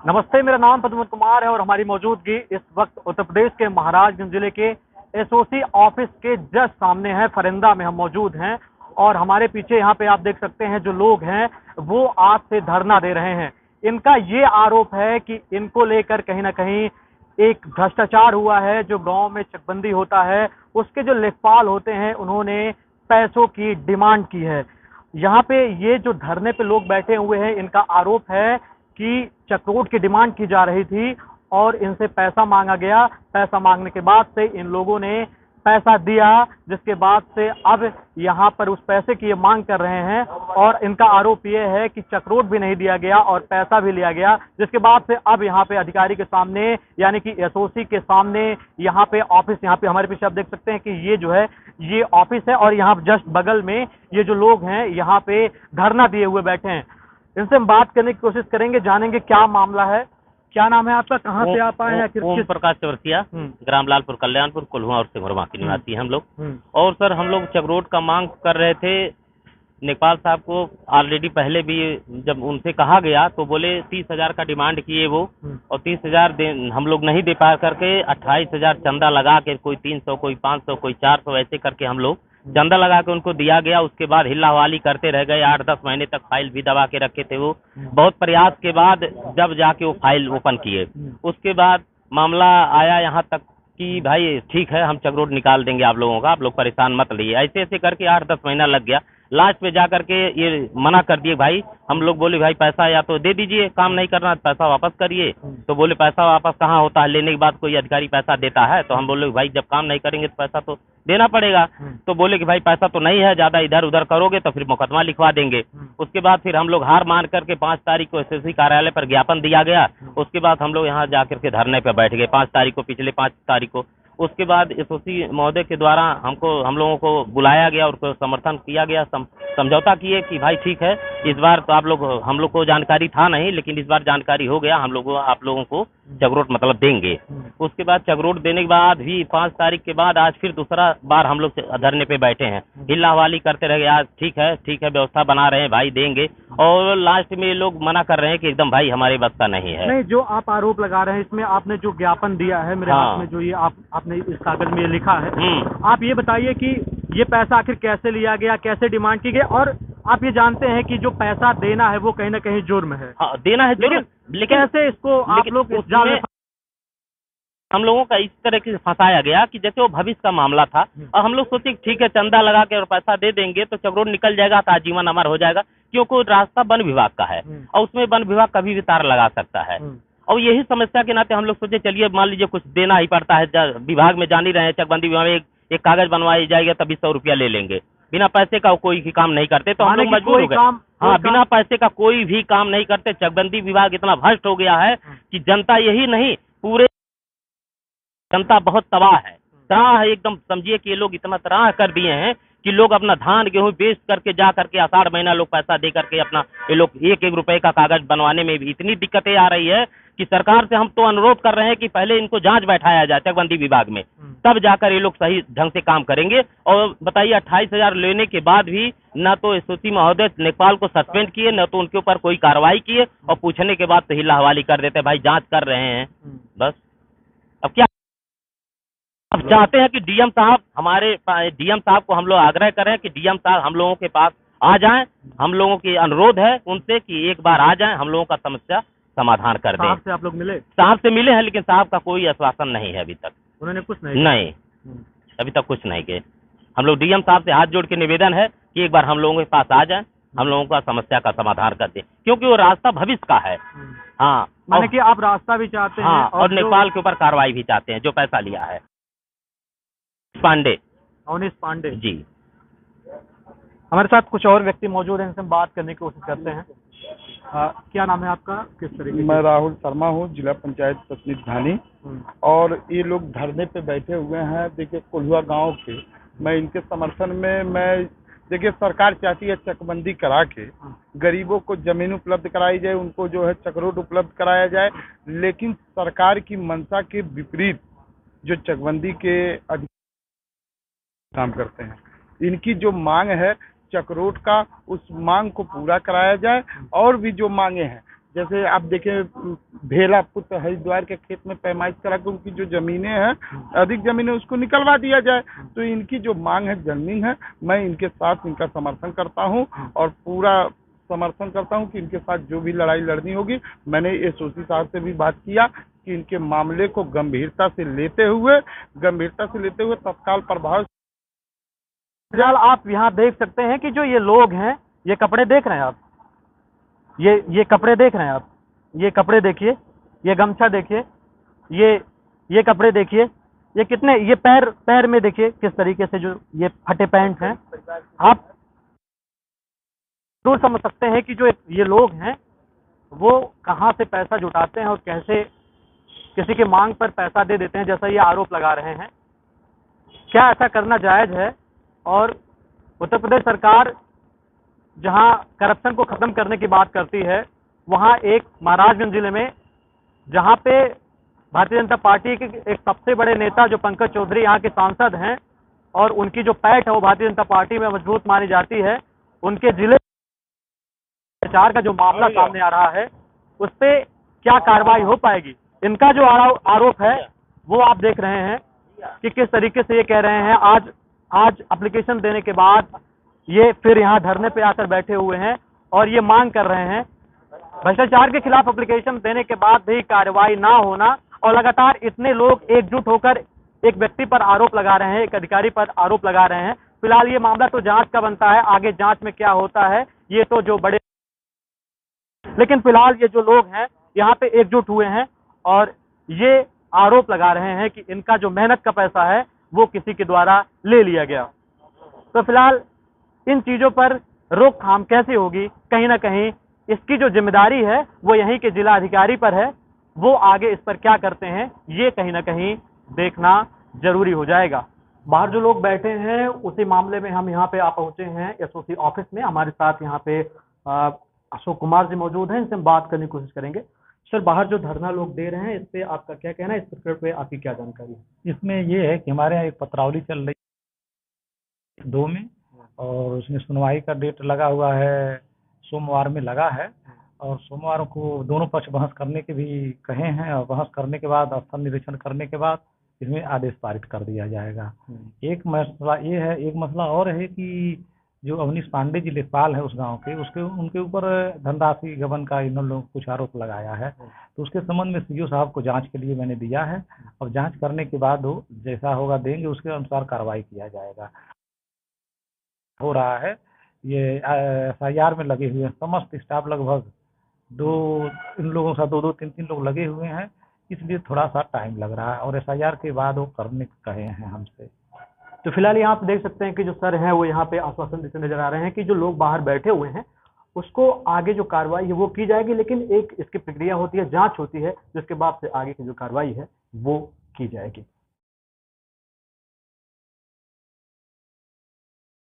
नमस्ते, मेरा नाम पद्म कुमार है और हमारी मौजूदगी इस वक्त उत्तर प्रदेश के महाराजगंज जिले के एसओसी ऑफिस के जस्ट सामने है। फरिंदा में हम मौजूद हैं और हमारे पीछे यहाँ पे आप देख सकते हैं जो लोग हैं वो आज से धरना दे रहे हैं। इनका ये आरोप है कि इनको लेकर कहीं ना कहीं एक भ्रष्टाचार हुआ है। जो गांव में चकबंदी होता है उसके जो लेखपाल होते हैं उन्होंने पैसों की डिमांड की है। यहाँ पे ये जो धरने पे लोग बैठे हुए हैं इनका आरोप है कि चक्रोट की डिमांड की जा रही थी और इनसे पैसा मांगा गया। पैसा मांगने के बाद से इन लोगों ने पैसा दिया, जिसके बाद से अब यहाँ पर उस पैसे की ये मांग कर रहे हैं और इनका आरोप ये है कि चक्रोट भी नहीं दिया गया और पैसा भी लिया गया, जिसके बाद से अब यहाँ पे अधिकारी के सामने यानी कि एसओसी के सामने यहाँ पे ऑफिस, यहाँ पे हमारे पीछे आप देख सकते हैं कि ये जो है ये ऑफिस है और यहाँ जस्ट बगल में ये जो लोग हैं यहाँ पे धरना दिए हुए बैठे हैं। इनसे हम बात करने की कोशिश करेंगे, जानेंगे क्या मामला है। क्या नाम है आपका, कहाँ से आप आए हैं? ओम प्रकाश चौरसिया, ग्राम लालपुर कल्याणपुर कोल्हुआ और सिंगरवा की निवासी हैं हम लोग। और सर हम लोग चक्रोट का मांग कर रहे थे नेपाल साहब को। ऑलरेडी पहले भी जब उनसे कहा गया तो बोले 30,000 का डिमांड किए वो, और 30,000 हम लोग नहीं दे पा करके 28,000 चंदा लगा के, कोई 300 कोई 500 कोई 400 ऐसे करके हम लोग चंदा लगा के उनको दिया गया। उसके बाद हिल्ला हवाली करते रह गए। 8-10 महीने तक फाइल भी दबा के रखे थे वो। बहुत प्रयास के बाद जब जाके वो फाइल ओपन किए, उसके बाद मामला आया यहाँ तक कि भाई ठीक है हम चक्रोट निकाल देंगे आप लोगों का, आप लोग परेशान मत लिए। ऐसे ऐसे करके 8-10 महीना लग गया। लास्ट पे जा करके ये मना कर दिए भाई। हम लोग बोले भाई पैसा या तो दे दीजिए, काम नहीं करना पैसा वापस करिए। तो बोले पैसा वापस कहाँ होता है, लेने के बाद कोई अधिकारी पैसा देता है? तो हम बोले भाई जब काम नहीं करेंगे तो पैसा तो देना पड़ेगा। तो बोले कि भाई पैसा तो नहीं है, ज्यादा इधर उधर करोगे तो फिर मुकदमा लिखवा देंगे। उसके बाद फिर हम लोग हार मान करके 5 तारीख को एसएससी कार्यालय पर ज्ञापन दिया गया। उसके बाद हम लोग यहाँ जाकर के धरने पे बैठ गए 5 तारीख को, पिछले 5 तारीख को। उसके बाद एसओसी महोदय के द्वारा हम लोगों को बुलाया गया और समर्थन किया गया, समझौता किए कि भाई ठीक है इस बार तो हम लोग को जानकारी था नहीं, लेकिन इस बार जानकारी हो गया, हम लोग आप लोगों को चक्रोट मतलब देंगे। उसके बाद चक्रोट देने के बाद भी 5 तारीख के बाद आज फिर दूसरा बार हम लोग धरने पे बैठे हैं। हिल्ला हवाली करते रह गए। आज ठीक है व्यवस्था बना रहे हैं भाई देंगे, और लास्ट में ये लोग मना कर रहे हैं कि एकदम भाई हमारे बस का नहीं है। नहीं, जो आप आरोप लगा रहे हैं इसमें आपने जो ज्ञापन दिया है मेरे हाथ में, जो ये आपने इस कागज में लिखा है, आप ये बताइए कि ये पैसा आखिर कैसे लिया गया, कैसे डिमांड की गई, और आप ये जानते हैं कि जो पैसा देना है वो कहीं ना कहीं जुर्म है। देना है जुर्म, लेकिन कैसे इसको आप लोग हम लोगों का इस तरह से फंसाया गया कि जैसे वो भविष्य का मामला था और हम लोग सोचे ठीक है चंदा लगा के और पैसा दे देंगे तो चक्रोट निकल जाएगा, तो आजीवन अमर हो जाएगा, क्योंकि रास्ता वन विभाग का है और उसमें वन विभाग कभी भी तार लगा सकता है। और यही समस्या के नाते हम लोग सोचे चलिए मान लीजिए कुछ देना ही पड़ता है, विभाग में जान ही रहे हैं चकबंदी विभाग में एक कागज बनवाई जाएगा तभी 100 रुपया ले लेंगे। बिना पैसे का कोई भी काम नहीं करते, तो हम लोग मजबूर हो गए। हाँ, बिना पैसे का कोई भी काम नहीं करते। चकबंदी विभाग इतना भ्रष्ट हो गया है कि जनता यही नहीं, पूरे जनता बहुत तबाह है, तबाह है एकदम। समझिए कि ये लोग इतना तबाह कर दिए हैं कि लोग अपना धान गेहूं बेच करके जा करके आषाढ़ महीना लोग पैसा दे करके अपना ये लोग 1-1 रुपए का कागज बनवाने में भी इतनी दिक्कतें आ रही है कि सरकार से हम तो अनुरोध कर रहे हैं कि पहले इनको जांच बैठाया जाए चकबंदी विभाग में, तब जाकर ये लोग सही ढंग से काम करेंगे। और बताइए 28,000 लेने के बाद भी न तो एसओसी महोदय नेपाल को सस्पेंड किए, न तो उनके ऊपर कोई कार्रवाई किए, और पूछने के बाद तो हिला हवाली कर देते भाई जांच कर रहे हैं बस। अब क्या अब चाहते हैं कि डीएम साहब को हम लोग आग्रह करें कि डीएम साहब हम लोगों के पास आ जाएं। हम लोगों की अनुरोध है उनसे कि एक बार आ जाएं, हम लोगों का समस्या समाधान कर दें। साहब से आप लोग मिले? साहब से मिले हैं, लेकिन साहब का कोई आश्वासन नहीं है अभी तक। उन्होंने कुछ नहीं अभी तक कुछ नहीं किए। हम लोग डीएम साहब से हाथ जोड़ के निवेदन है कि एक बार हम लोगों के पास आ जाए, हम लोगों का समस्या का समाधान कर दें, क्योंकि वो रास्ता भविष्य का है। हाँ, माने कि आप रास्ता भी चाहते हैं और नेपाल के ऊपर कार्रवाई भी चाहते हैं जो पैसा लिया है। अवनीश पांडे जी हमारे साथ कुछ और व्यक्ति मौजूद हैं, इनसे हम बात करने की कोशिश करते हैं। क्या नाम है आपका, किस तरीके? मैं राहुल शर्मा हूँ, जिला पंचायत प्रतिनिधि धानी। और ये लोग धरने पे बैठे हुए हैं देखिए कोल्हुआ गांव के। मैं इनके समर्थन में देखिए सरकार चाहती है चकबंदी करा के गरीबों को जमीन उपलब्ध कराई जाए, उनको जो है चक्रोट उपलब्ध कराया जाए, लेकिन सरकार की मंशा के विपरीत जो चकबंदी के काम करते हैं। इनकी जो मांग है चक्रोट का, उस मांग को पूरा कराया जाए। और भी जो मांगे हैं, जैसे आप देखें भेला पुत्र हरिद्वार के खेत में पैमाइश करा के उनकी जो जमीनें हैं, अधिक जमीनें, उसको निकलवा दिया जाए। तो इनकी जो मांग है जननी है, मैं इनके साथ इनका समर्थन करता हूं और पूरा समर्थन करता हूं कि इनके साथ जो भी लड़ाई लड़नी होगी। मैंने एसओसी साहब से भी बात किया कि इनके मामले को गंभीरता से लेते हुए तत्काल प्रभाव। फिलहाल आप यहाँ देख सकते हैं कि जो ये लोग हैं, ये कपड़े देख रहे हैं आप, ये कपड़े देख रहे हैं आप, ये कपड़े देखिए, ये गमछा देखिए, ये कपड़े देखिए, ये कितने, ये पैर में देखिए किस तरीके से जो ये फटे पैंट हैं। आप जरूर समझ सकते हैं कि जो ये लोग हैं वो कहाँ से पैसा जुटाते हैं और कैसे किसी की मांग पर पैसा दे देते हैं, जैसा ये आरोप लगा रहे हैं। क्या ऐसा करना जायज है? और उत्तर प्रदेश सरकार जहां करप्शन को खत्म करने की बात करती है, वहां एक महाराजगंज जिले में जहां पे भारतीय जनता पार्टी के एक सबसे बड़े नेता जो पंकज चौधरी यहाँ के सांसद हैं और उनकी जो पैठ है वो भारतीय जनता पार्टी में मजबूत मानी जाती है, उनके जिले भ्रष्टाचार का जो मामला सामने आ रहा है उस पे क्या कार्रवाई हो पाएगी? इनका जो आरोप है वो आप देख रहे हैं कि किस तरीके से ये कह रहे हैं। आज एप्लीकेशन देने के बाद ये फिर यहाँ धरने पे आकर बैठे हुए हैं और ये मांग कर रहे हैं भ्रष्टाचार के खिलाफ एप्लीकेशन देने के बाद भी कार्रवाई ना होना, और लगातार इतने लोग एकजुट होकर एक व्यक्ति पर आरोप लगा रहे हैं, एक अधिकारी पर आरोप लगा रहे हैं। फिलहाल ये मामला तो जांच का बनता है, आगे जांच में क्या होता है ये तो जो बड़े, लेकिन फिलहाल ये जो लोग हैं यहाँ पे एकजुट हुए हैं और ये आरोप लगा रहे हैं कि इनका जो मेहनत का पैसा है वो किसी के द्वारा ले लिया गया। तो फिलहाल इन चीजों पर रोकथाम कैसे होगी? कहीं ना कहीं इसकी जो जिम्मेदारी है वो यहीं के जिला अधिकारी पर है, वो आगे इस पर क्या करते हैं ये कहीं ना कहीं देखना जरूरी हो जाएगा। बाहर जो लोग बैठे हैं उसी मामले में हम यहाँ पे आ पहुंचे हैं एसओसी ऑफिस में। हमारे साथ यहाँ पे अशोक कुमार जी मौजूद हैं, इनसे हम बात करने की कोशिश करेंगे। सर, बाहर जो धरना लोग दे रहे हैं इस पे आपका क्या कहना है, इस प्रकरण पे आपकी क्या जानकारी है? इसमें ये है कि हमारे यहाँ एक पत्रावली चल रही है 2 में, और उसमें सुनवाई का डेट लगा हुआ है, सोमवार में लगा है, और सोमवार को दोनों पक्ष बहस करने के भी कहे हैं, और बहस करने के बाद स्थल निरीक्षण करने के बाद इसमें आदेश पारित कर दिया जाएगा। एक मसला ये है, एक मसला और है कि जो अवनीश पांडे जी लेखपाल है उस गांव के, उनके ऊपर धनराशि गबन का इन लोगों कुछ आरोप लगाया है। तो उसके संबंध में सीओ साहब को जांच के लिए मैंने दिया है, और जांच करने के बाद वो जैसा होगा देंगे, उसके अनुसार कार्रवाई किया जाएगा। हो रहा है ये एफआईआर में लगे हुए हैं समस्त स्टाफ, लगभग इन लोगों से 2-3 लोग लगे हुए हैं, इसलिए थोड़ा सा टाइम लग रहा है, और एफआईआर के बाद वो करने कहे हैं हमसे। तो फिलहाल यहाँ आप देख सकते हैं कि जो सर हैं वो यहाँ पे आश्वासन देते नजर आ रहे हैं कि जो लोग बाहर बैठे हुए हैं उसको आगे जो कार्रवाई है वो की जाएगी, लेकिन एक इसकी प्रक्रिया होती है, जांच होती है, जिसके बाद से आगे की जो कार्रवाई है वो की जाएगी।